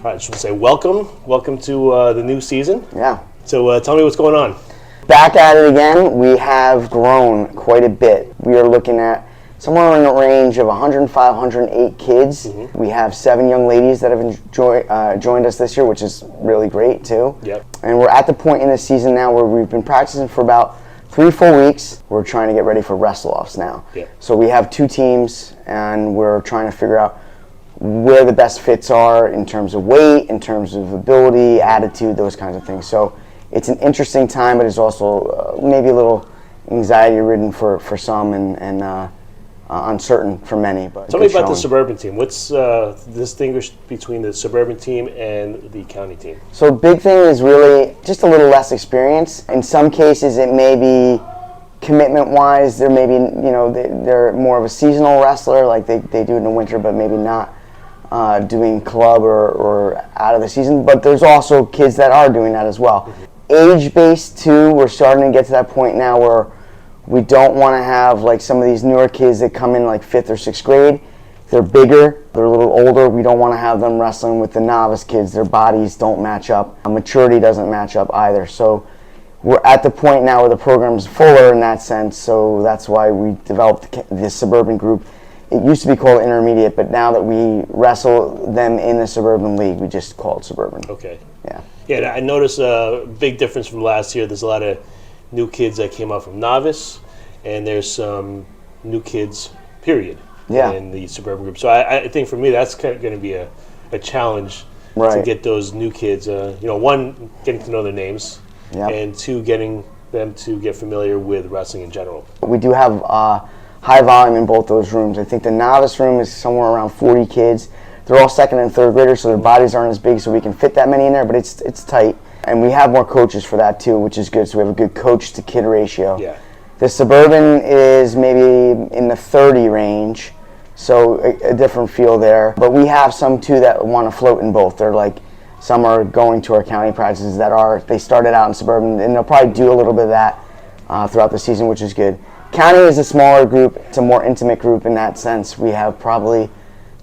All right, just want to say welcome to the new season. Yeah. So tell me what's going on. Back at it again. We have grown quite a bit. We are looking at somewhere in the range of 105, 108 kids. Mm-hmm. We have 7 young ladies that have joined us this year, which is really great too. Yep. And we're at the point in the season now where we've been practicing for about 3-4 weeks. We're trying to get ready for wrestle-offs now. Yep. So we have 2 teams, and we're trying to figure out where the best fits are in terms of weight, in terms of ability, attitude, those kinds of things. So it's an interesting time, but it's also maybe a little anxiety-ridden for some and uncertain for many. But tell me about the suburban team. What's distinguished between the suburban team and the county team? So big thing is really just a little less experience. In some cases, it may be commitment-wise. They're maybe they're more of a seasonal wrestler, like they do in the winter, but maybe not doing club or out of the season. But there's also kids that are doing that as well. Mm-hmm. Age-based too, we're starting to get to that point now where we don't want to have like some of these newer kids that come in like 5th or 6th grade. They're bigger, they're a little older. We don't want to have them wrestling with the novice kids. Their bodies don't match up. Maturity doesn't match up either. So we're at the point now where the program's fuller in that sense. So that's why we developed this suburban group. It used to be called intermediate, but now that we wrestle them in the suburban league, we just call it suburban. Okay. Yeah. Yeah, I noticed a big difference from last year. There's a lot of new kids that came out from novice, and there's some new kids, period, in the suburban group. So I think for me that's kind of going to be a challenge to get those new kids, one, getting to know their names, and 2, getting them to get familiar with wrestling in general. We do have high volume in both those rooms. I think the novice room is somewhere around 40 kids. They're all 2nd and 3rd graders, so their bodies aren't as big, so we can fit that many in there, but it's tight. And we have more coaches for that too, which is good. So we have a good coach to kid ratio. Yeah. The suburban is maybe in the 30 range, so a different feel there. But we have some too that want to float in both. They're like, some are going to our county practices they started out in suburban, and they'll probably do a little bit of that throughout the season, which is good. County is a smaller group. It's a more intimate group in that sense. We have probably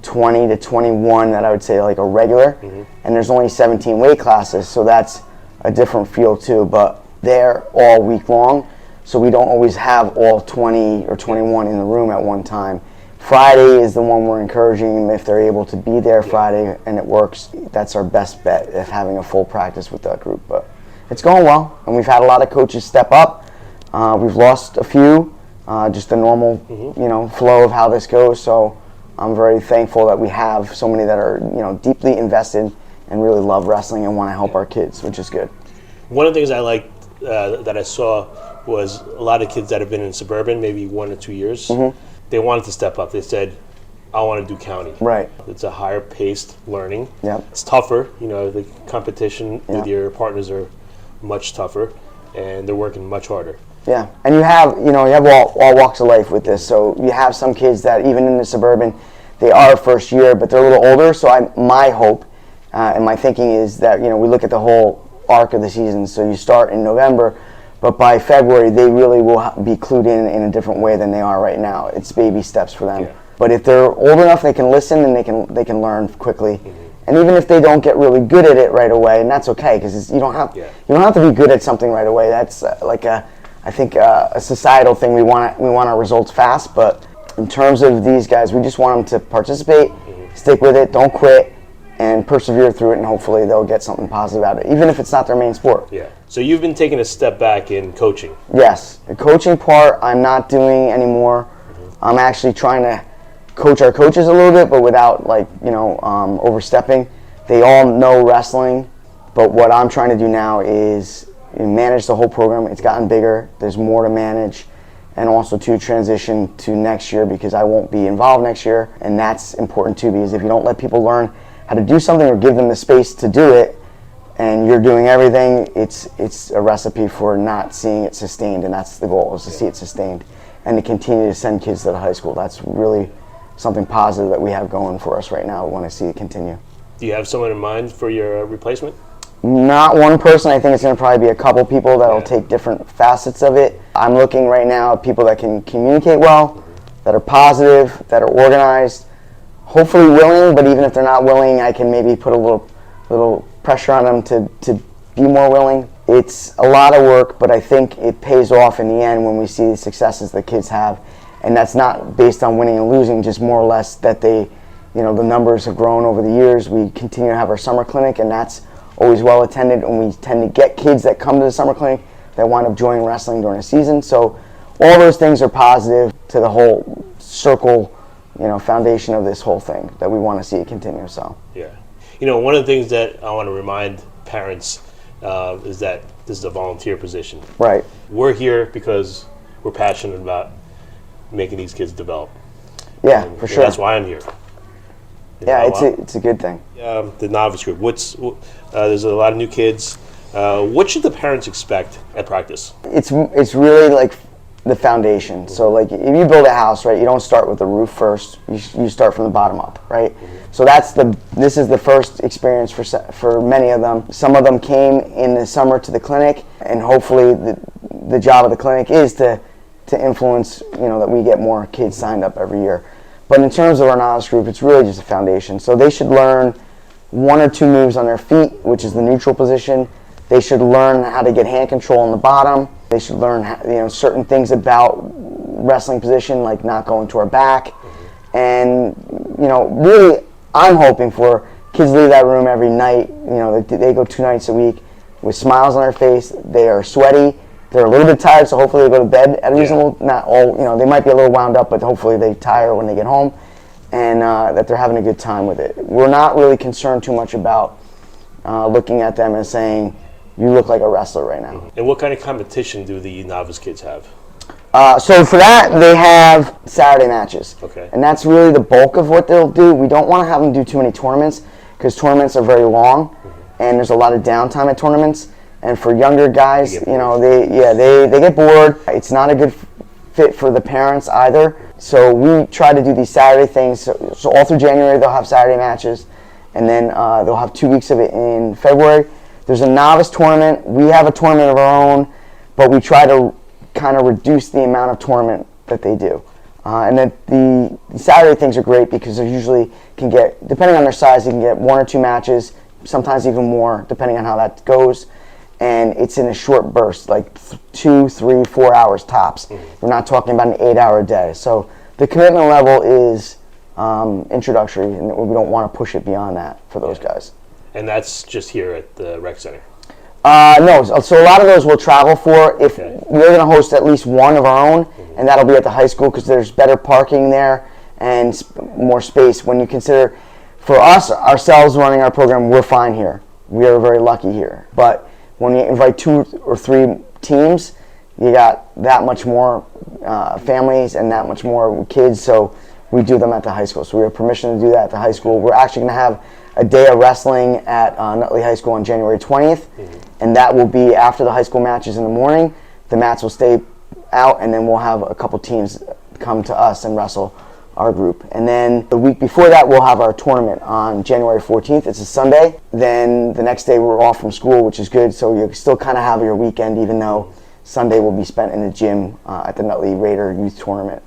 20 to 21 that I would say like a regular, and there's only 17 weight classes, so that's a different feel too, but they're all week long, so we don't always have all 20 or 21 in the room at one time. Friday is the one we're encouraging them if they're able to be there Friday and it works. That's our best bet of having a full practice with that group, but it's going well, and we've had a lot of coaches step up. We've lost a few, just the normal flow of how this goes, so I'm very thankful that we have so many that are deeply invested and really love wrestling and want to help our kids, which is good. One of the things I liked that I saw was a lot of kids that have been in suburban, maybe 1 or 2 years, they wanted to step up. They said, I want to do county. Right. It's a higher paced learning. Yep. It's tougher. The competition with your partners are much tougher, and they're working much harder. Yeah, and you have all walks of life with this. So you have some kids that even in the suburban, they are first year, but they're a little older. So my hope and my thinking is that we look at the whole arc of the season. So you start in November, but by February they really will be clued in a different way than they are right now. It's baby steps for them. Yeah. But if they're old enough, they can listen and they can learn quickly. And even if they don't get really good at it right away, and that's okay, because you don't have to be good at something right away. That's I think a societal thing. We want our results fast, but in terms of these guys, we just want them to participate, stick with it, don't quit, and persevere through it, and hopefully they'll get something positive out of it, even if it's not their main sport. Yeah. So you've been taking a step back in coaching. Yes. The coaching part I'm not doing anymore. I'm actually trying to coach our coaches a little bit, but without overstepping. They all know wrestling, but what I'm trying to do now is manage the whole program. It's gotten bigger. There's more to manage, and also to transition to next year, because I won't be involved next year, and that's important too, because if you don't let people learn how to do something or give them the space to do it, and you're doing everything, it's a recipe for not seeing it sustained, and that's the goal, is to see it sustained and to continue to send kids to the high school. That's really something positive that we have going for us right now. We want to see it continue. Do you have someone in mind for your replacement? Not one person. I think it's going to probably be a couple people that will take different facets of it. I'm looking right now at people that can communicate well, that are positive, that are organized, hopefully willing, but even if they're not willing, I can maybe put a little little pressure on them to be more willing. It's a lot of work, but I think it pays off in the end when we see the successes the kids have. And that's not based on winning and losing, just more or less that they, the numbers have grown over the years. We continue to have our summer clinic, and that's always well attended, and we tend to get kids that come to the summer clinic that wind up joining wrestling during the season. So all those things are positive to the whole circle, foundation of this whole thing that we want to see it continue. So yeah, one of the things that I want to remind parents is that this is a volunteer position. Right. We're here because we're passionate about making these kids develop. Yeah, for sure. That's why I'm here. Yeah, it's a good thing. The novice group. There's a lot of new kids. What should the parents expect at practice? It's really like the foundation. Mm-hmm. So like if you build a house, right, you don't start with the roof first. You start from the bottom up, right? Mm-hmm. So this is the first experience for many of them. Some of them came in the summer to the clinic, and hopefully the job of the clinic is to influence, that we get more kids signed up every year. But in terms of our novice group, it's really just a foundation. So they should learn 1 or 2 moves on their feet, which is the neutral position. They should learn how to get hand control on the bottom. They should learn, certain things about wrestling position, like not going to our back. Mm-hmm. And, really, I'm hoping for kids leave that room every night. They go 2 nights a week with smiles on their face. They are sweaty. They're a little bit tired, so hopefully they go to bed at a reasonable, not all, they might be a little wound up, but hopefully they tire when they get home, and that they're having a good time with it. We're not really concerned too much about looking at them and saying, you look like a wrestler right now. And what kind of competition do the novice kids have? So for that, they have Saturday matches. Okay. And that's really the bulk of what they'll do. We don't want to have them do too many tournaments, because tournaments are very long, and there's a lot of downtime at tournaments. And for younger guys, they get bored. It's not a good fit for the parents either. So we try to do these Saturday things. So all through January, they'll have Saturday matches. And then they'll have 2 weeks of it in February. There's a novice tournament. We have a tournament of our own, but we try to kind of reduce the amount of tournament that they do. And then the Saturday things are great because they usually can get, depending on their size, you can get 1 or 2 matches, sometimes even more, depending on how that goes. And it's in a short burst, like 2, 3, 4 hours tops. Mm-hmm. We're not talking about an 8-hour day. So the commitment level is introductory, and we don't want to push it beyond that for those guys. And that's just here at the rec center? No, so a lot of those we'll travel for. If we're going to host at least one of our own, and that'll be at the high school because there's better parking there and more space. When you consider, for us, ourselves running our program, we're fine here. We are very lucky here. But when you invite 2 or 3 teams, you got that much more families and that much more kids, so we do them at the high school. So we have permission to do that at the high school. We're actually going to have a day of wrestling at Nutley High School on January 20th, and that will be after the high school matches in the morning. The mats will stay out, and then we'll have a couple teams come to us and wrestle our group. And then the week before that, we'll have our tournament on January 14th. It's a Sunday. Then the next day, we're off from school, which is good. So you still kind of have your weekend, even though Sunday will be spent in the gym at the Nutley Raider Youth Tournament.